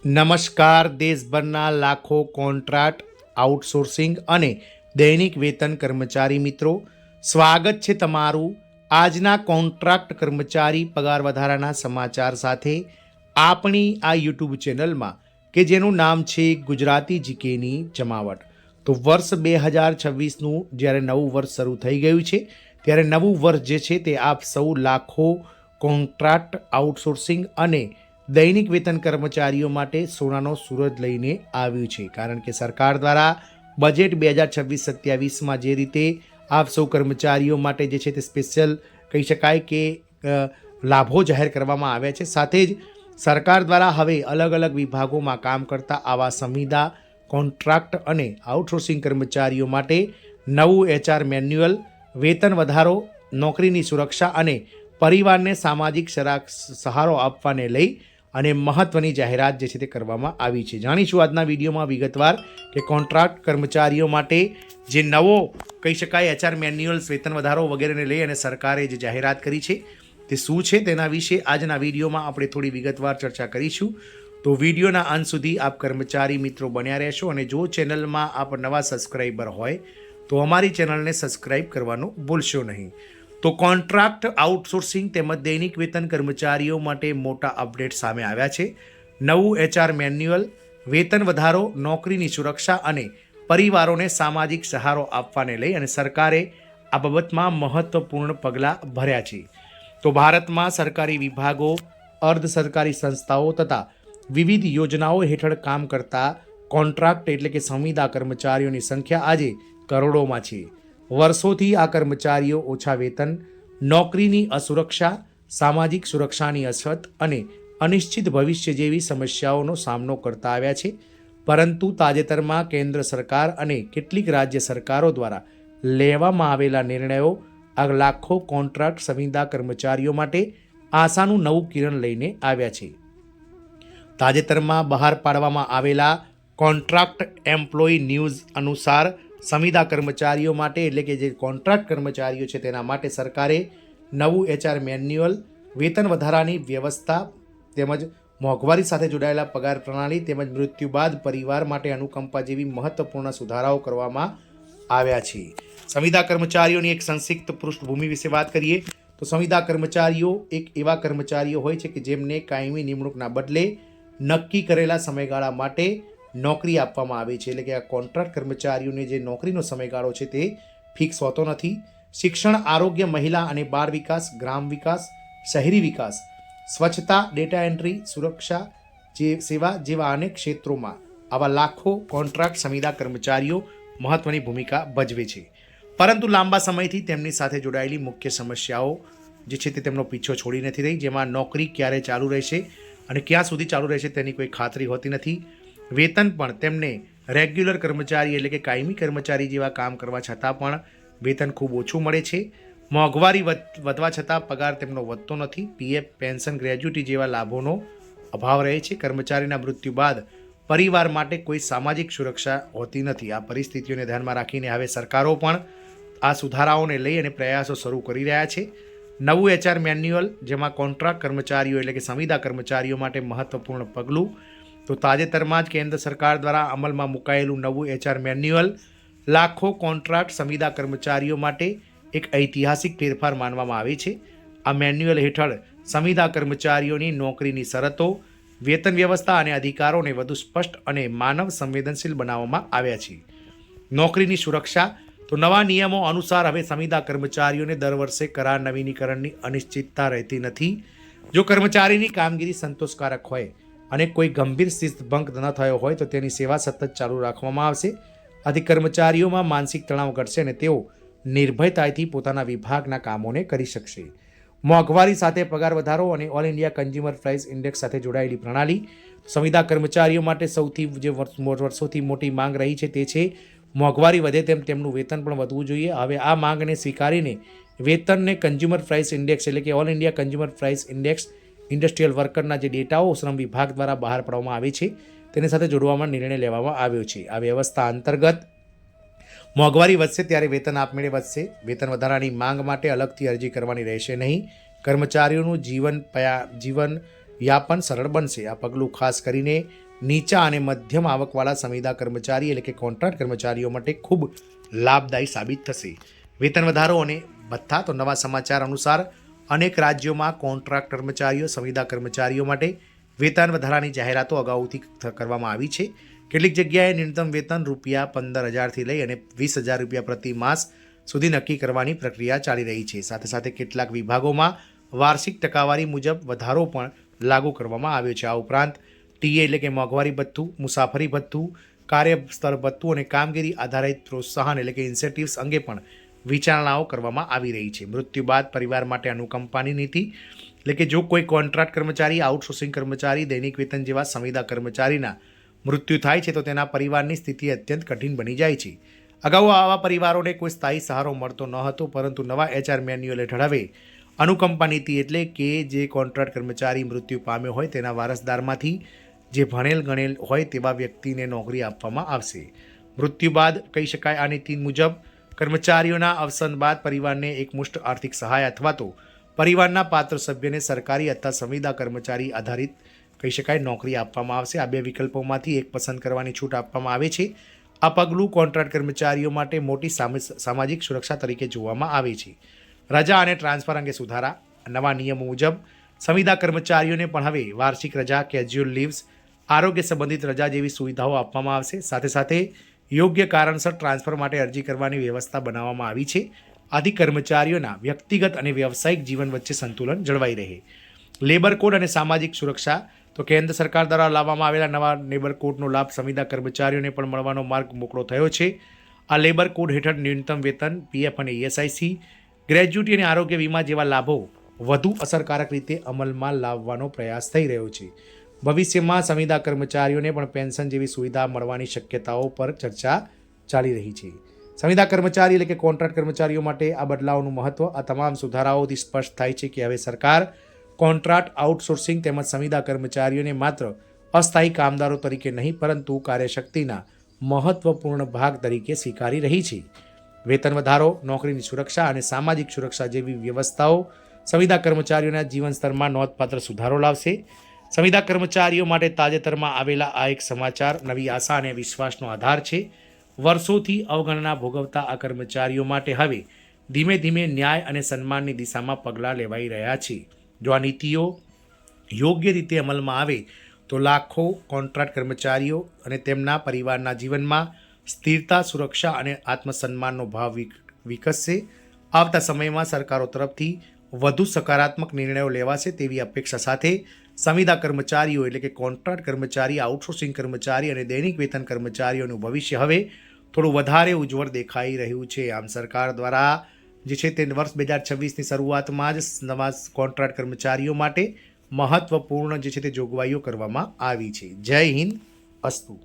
નમસ્કાર. દેશભરના લાખો કોન્ટ્રાક્ટ આઉટસોર્સિંગ અને દૈનિક વેતન કર્મચારી મિત્રો, સ્વાગત છે તમારું આજના કોન્ટ્રાક્ટ કર્મચારી પગાર વધારાના સમાચાર સાથે આપણી આ યુટ્યુબ ચેનલમાં કે જેનું નામ છે ગુજરાતી જીકેની જમાવટ. તો વર્ષ 2026નું જ્યારે નવું વર્ષ શરૂ થઈ ગયું છે ત્યારે નવું વર્ષ જે છે તે આપ સૌ લાખો કોન્ટ્રાક્ટ આઉટસોર્સિંગ અને દૈનિક વેતન કર્મચારીઓ માટે સોનાનો સૂરજ લઈને આવ્યું છે. કારણ કે સરકાર દ્વારા બજેટ 2026-27માં જે રીતે આપ સૌ કર્મચારીઓ માટે જે છે તે સ્પેશિયલ કહી શકાય કે લાભો જાહેર કરવામાં આવ્યા છે. સાથે જ સરકાર દ્વારા હવે અલગ અલગ વિભાગોમાં કામ કરતા આવા સંવિદા કોન્ટ્રાક્ટ અને આઉટસોર્સિંગ કર્મચારીઓ માટે નવું HR મેન્યુઅલ, વેતન વધારો, નોકરીની સુરક્ષા અને પરિવારને સામાજિક સહારો આપવાને લઈ અને મહત્વની જાહેરાત જે છે તે કરવામાં આવી છે. જાણીશું આજના વિડીયોમાં વિગતવાર કે કોન્ટ્રાક્ટ કર્મચારીઓ માટે જે નવો કહી શકાય HR મેન્યુઅલ્સ, વેતન વધારો વગેરેને લઈ અને સરકારે જે જાહેરાત કરી છે તે શું છે તેના વિશે આજના વિડીયોમાં આપણે થોડી વિગતવાર ચર્ચા કરીશું. તો વિડીયોના અંત સુધી આપ કર્મચારી મિત્રો બન્યા રહેશો અને જો ચેનલમાં આપ નવા સબસ્ક્રાઈબર હોય તો અમારી ચેનલને સબસ્ક્રાઈબ કરવાનું ભૂલશો નહીં. તો કોન્ટ્રાક્ટ આઉટસોર્સિંગ તેમજ દૈનિક વેતન કર્મચારીઓ માટે મોટા અપડેટ સામે આવ્યા છે. નવું HR મેન્યુઅલ, વેતન વધારો, નોકરીની સુરક્ષા અને પરિવારોને સામાજિક સહારો આપવાને લઈ અને સરકારે આ બાબતમાં મહત્વપૂર્ણ પગલાં ભર્યા છે. તો ભારતમાં સરકારી વિભાગો, અર્ધ સરકારી સંસ્થાઓ તથા વિવિધ યોજનાઓ હેઠળ કામ કરતા કોન્ટ્રાક્ટ એટલે કે સંવિદા કર્મચારીઓની સંખ્યા આજે કરોડોમાં છે. વર્ષોથી આ કર્મચારીઓ ઓછા વેતન, નોકરીની અસુરક્ષા, સામાજિક સુરક્ષાની અછત અને અનિશ્ચિત ભવિષ્ય જેવી સમસ્યાઓનો સામનો કરતા આવ્યા છે. પરંતુ તાજેતરમાં કેન્દ્ર સરકાર અને કેટલીક રાજ્ય સરકારો દ્વારા લેવામાં આવેલા નિર્ણયો આ લાખો કોન્ટ્રાક્ટ સંવિદા કર્મચારીઓ માટે આશાનું નવું કિરણ લઈને આવ્યા છે. તાજેતરમાં બહાર પાડવામાં આવેલા કોન્ટ્રાક્ટ એમ્પ્લોયી ન્યૂઝ અનુસાર સંવિદા કર્મચારીઓ માટે એટલે કે જે કોન્ટ્રાક્ટ કર્મચારીઓ છે તેના માટે સરકારે નવું HR મેન્યુઅલ, વેતન વધારાની વ્યવસ્થા તેમજ મોંઘવારી સાથે જોડાયેલા પગાર પ્રણાલી તેમજ મૃત્યુ બાદ પરિવાર માટે અનુકંપા જેવી મહત્વપૂર્ણ સુધારાઓ કરવામાં આવ્યા છે. સંવિદા કર્મચારીઓની એક સંક્ષિપ્ત પૃષ્ઠભૂમિ વિશે વાત કરીએ તો સંવિદા કર્મચારીઓ એક એવા કર્મચારીઓ હોય છે કે જેમને કાયમી નિમણૂકના બદલે નક્કી કરેલા સમયગાળા માટે નોકરી આપવામાં આવે છે. એટલે કે આ કોન્ટ્રાક્ટ કર્મચારીઓને જે નોકરીનો સમયગાળો છે તે ફિક્સ હોતો નથી. શિક્ષણ, આરોગ્ય, મહિલા અને બાળ વિકાસ, ગ્રામ વિકાસ, શહેરી વિકાસ, સ્વચ્છતા, ડેટા એન્ટ્રી, સુરક્ષા સેવા જેવા અનેક ક્ષેત્રોમાં આવા લાખો કોન્ટ્રાક્ટ સંવિદા કર્મચારીઓ મહત્વની ભૂમિકા ભજવે છે. પરંતુ લાંબા સમયથી તેમની સાથે જોડાયેલી મુખ્ય સમસ્યાઓ જે છે તે તેમનો પીછો છોડી નથી રહી. જેમાં નોકરી ક્યારે ચાલુ રહેશે અને ક્યાં સુધી ચાલુ રહેશે તેની કોઈ ખાતરી હોતી નથી. વેતન પણ તેમને રેગ્યુલર કર્મચારી એટલે કે કાયમી કર્મચારી જેવા કામ કરવા છતાં પણ વેતન ખૂબ ઓછું મળે છે. મોંઘવારી વધવા છતાં પગાર તેમનો વધતો નથી. PF, પેન્શન, ગ્રેજ્યુટી જેવા લાભોનો અભાવ રહે છે. કર્મચારીના મૃત્યુ બાદ પરિવાર માટે કોઈ સામાજિક સુરક્ષા હોતી નથી. આ પરિસ્થિતિઓને ધ્યાનમાં રાખીને હવે સરકારો પણ આ સુધારાઓને લઈ અને પ્રયાસો શરૂ કરી રહ્યા છે. નવું HR મેન્યુઅલ, જેમાં કોન્ટ્રાક્ટ કર્મચારીઓ એટલે કે સંવિદા કર્મચારીઓ માટે મહત્વપૂર્ણ પગલું. તો તાજેતરમાં જ કેન્દ્ર સરકાર દ્વારા અમલમાં મુકાયેલું નવું HR મેન્યુઅલ લાખો કોન્ટ્રાક્ટ સંવિદા કર્મચારીઓ માટે એક ઐતિહાસિક ફેરફાર માનવામાં આવે છે. આ મેન્યુઅલ હેઠળ સંવિદા કર્મચારીઓની નોકરીની શરતો, વેતન વ્યવસ્થા અને અધિકારોને વધુ સ્પષ્ટ અને માનવ સંવેદનશીલ બનાવવામાં આવ્યા છે. નોકરીની સુરક્ષા, તો નવા નિયમો અનુસાર હવે સંવિદા કર્મચારીઓને દર વર્ષે કરાર નવીનીકરણની અનિશ્ચિતતા રહેતી નથી. જો કર્મચારીની કામગીરી સંતોષકારક હોય અને કોઈ ગંભીર શિસ્તભંગ ન થયો હોય તો તેની સેવા સતત ચાલુ રાખવામાં આવશે. આથી કર્મચારીઓમાં માનસિક તણાવ ઘટશે અને તેઓ નિર્ભયતાથી પોતાના વિભાગના કામોને કરી શકશે. મોંઘવારી સાથે પગાર વધારો અને all India consumer price index સાથે જોડાયેલી પ્રણાલી. સંવિદા કર્મચારીઓ માટે સૌથી જે વર્ષોથી મોટી માંગ રહી છે તે છે મોંઘવારી વધે તેમ તેમનું વેતન પણ વધવું જોઈએ. હવે આ માંગને સ્વીકારીને વેતનને કન્ઝ્યુમર પ્રાઇસ ઇન્ડેક્સ એટલે કે all India consumer price index industrial વર્કરના જે ડેટાઓ શ્રમ વિભાગ દ્વારા બહાર પાડવામાં આવે છે તેની સાથે જોડવામાં નિર્ણય લેવામાં આવ્યો છે. આ વ્યવસ્થા અંતર્ગત મોંઘવારી વધશે ત્યારે વેતન આપમેળે વધશે. વેતન વધારાની માંગ માટે અલગથી અરજી કરવાની રહેશે નહીં. કર્મચારીઓનું જીવન યાપન સરળ બનશે. આ પગલું ખાસ કરીને નીચા અને મધ્યમ આવકવાળા સંવિદા કર્મચારી એટલે કે કોન્ટ્રાક્ટ કર્મચારીઓ માટે ખૂબ લાભદાયી સાબિત થશે. વેતન વધારો અને ભથ્થા. તો નવા સમાચાર અનુસાર અનેક રાજ્યોમાં કોન્ટ્રાક્ટ કર્મચારીઓ સંવિદા કર્મચારીઓ માટે વેતન વધારાની જાહેરાતો અગાઉથી કરવામાં આવી છે. કેટલીક જગ્યાએ ન્યૂનતમ વેતન ₹15,000થી લઈ અને ₹20,000 પ્રતિ માસ સુધી નક્કી કરવાની પ્રક્રિયા ચાલી રહી છે. સાથે સાથે કેટલાક વિભાગોમાં વાર્ષિક ટકાવારી મુજબ વધારો પણ લાગુ કરવામાં આવ્યો છે. આ ઉપરાંત ટીએ એટલે કે મોંઘવારી ભથ્થું, મુસાફરી ભથ્થું, કાર્યસ્થળ ભથ્થું અને કામગીરી આધારિત પ્રોત્સાહન એટલે કે ઇન્સેન્ટિવ્સ અંગે પણ વિચારણાઓ કરવામાં આવી રહી છે. મૃત્યુ બાદ પરિવાર માટે અનુકંપાની નીતિ એટલે કે જો કોઈ કોન્ટ્રાક્ટ કર્મચારી, આઉટસોર્સિંગ કર્મચારી, દૈનિક વેતન જેવા સંવિદા કર્મચારીના મૃત્યુ થાય છે તો તેના પરિવારની સ્થિતિ અત્યંત કઠિન બની જાય છે. અગાઉ આવા પરિવારોને કોઈ સ્થાયી સહારો મળતો ન હતો, પરંતુ નવા HR મેન્યુઅલ હેઠળ હવે અનુકંપા નીતિ એટલે કે જે કોન્ટ્રાક્ટ કર્મચારી મૃત્યુ પામ્યો હોય તેના વારસદારમાંથી જે ભણેલ ગણેલ હોય તેવા વ્યક્તિને નોકરી આપવામાં આવશે. મૃત્યુ બાદ કહી શકાય આ નીતિ મુજબ કર્મચારીઓના અવસાન બાદ પરિવારને એકમુષ્ટ આર્થિક સહાય અથવા તો પરિવારના પાત્ર સભ્યને સરકારી અથવા સંવિદા કર્મચારી આધારિત કહી શકાય નોકરી આપવામાં આવશે. આ બે વિકલ્પોમાંથી એક પસંદ કરવાની છૂટ આપવામાં આવે છે. આ પગલું કોન્ટ્રાક્ટ કર્મચારીઓ માટે મોટી સામાજિક સુરક્ષા તરીકે જોવામાં આવે છે. રજા અને ટ્રાન્સફર અંગે સુધારા. નવા નિયમો મુજબ સંવિદા કર્મચારીઓને પણ હવે વાર્ષિક રજા, કેઝ્યુઅલ લીવ્સ, આરોગ્ય સંબંધિત રજા જેવી સુવિધાઓ આપવામાં આવશે. સાથે સાથે યોગ્ય કારણસર ટ્રાન્સફર માટે અરજી કરવાની વ્યવસ્થા બનાવવામાં આવી છે. આથી કર્મચારીઓના વ્યક્તિગત અને વ્યવસાયિક જીવન વચ્ચે સંતુલન જળવાઈ રહે. લેબર કોડ અને સામાજિક સુરક્ષા. તો કેન્દ્ર સરકાર દ્વારા લાવવામાં આવેલા નવા લેબર કોડનો લાભ સંવિદા કર્મચારીઓને પણ મળવાનો માર્ગ મોકળો થયો છે. આ લેબર કોડ હેઠળ ન્યૂનતમ વેતન, PF અને ESIC, ગ્રેજ્યુટી અને આરોગ્ય વીમા જેવા લાભો વધુ અસરકારક રીતે અમલમાં લાવવાનો પ્રયાસ થઈ રહ્યો છે. ભવિષ્યમાં સંવિદા કર્મચારીઓને પણ પેન્શન જેવી સુવિધા મળવાની શક્યતાઓ પર ચર્ચા ચાલી રહી છે. સંવિદા કર્મચારી એટલે કે કોન્ટ્રાક્ટ કર્મચારીઓ માટે આ બદલાવનું મહત્વ. આ તમામ સુધારાઓથી સ્પષ્ટ થાય છે કે હવે સરકાર કોન્ટ્રાક્ટ, આઉટસોર્સિંગ તેમજ સંવિદા કર્મચારીઓને માત્ર અસ્થાયી કામદારો તરીકે નહીં પરંતુ કાર્યશક્તિના મહત્વપૂર્ણ ભાગ તરીકે સ્વીકારી રહી છે. વેતન વધારો, નોકરીની સુરક્ષા અને સામાજિક સુરક્ષા જેવી વ્યવસ્થાઓ સંવિદા કર્મચારીઓના જીવન સ્તરમાં નોંધપાત્ર સુધારો લાવશે. સંવિદા કર્મચારીઓ માટે તાજેતરમાં આવેલા આ એક સમાચાર નવી આશા અને વિશ્વાસનો આધાર છે. વર્ષોથી અવગણના ભોગવતા આ કર્મચારીઓ માટે હવે ધીમે ધીમે ન્યાય અને સન્માનની દિશામાં પગલાં લેવાઈ રહ્યા છે. જો આ નીતિઓ યોગ્ય રીતે અમલમાં આવે તો લાખો કોન્ટ્રાક્ટ કર્મચારીઓ અને તેમના પરિવારના જીવનમાં સ્થિરતા, સુરક્ષા અને આત્મસન્માનનો ભાવ વિકસશે. આવતા સમયમાં સરકારો તરફથી વધુ સકારાત્મક નિર્ણયો લેવાશે તેવી અપેક્ષા સાથે સંવિદા કર્મચારીઓ એટલે કે કોન્ટ્રાક્ટ કર્મચારી, આઉટસોર્સિંગ કર્મચારી અને દૈનિક વેતન કર્મચારીઓનું ભવિષ્ય હવે થોડું વધારે ઉજ્જવળ દેખાઈ રહ્યું છે. આમ સરકાર દ્વારા જે છે તે વર્ષ 2026ની શરૂઆતમાં જ નવા કોન્ટ્રાક્ટ કર્મચારીઓ માટે મહત્વપૂર્ણ જે છે તે જોગવાઈઓ કરવામાં આવી છે. જય હિન્દ, અસ્તુ.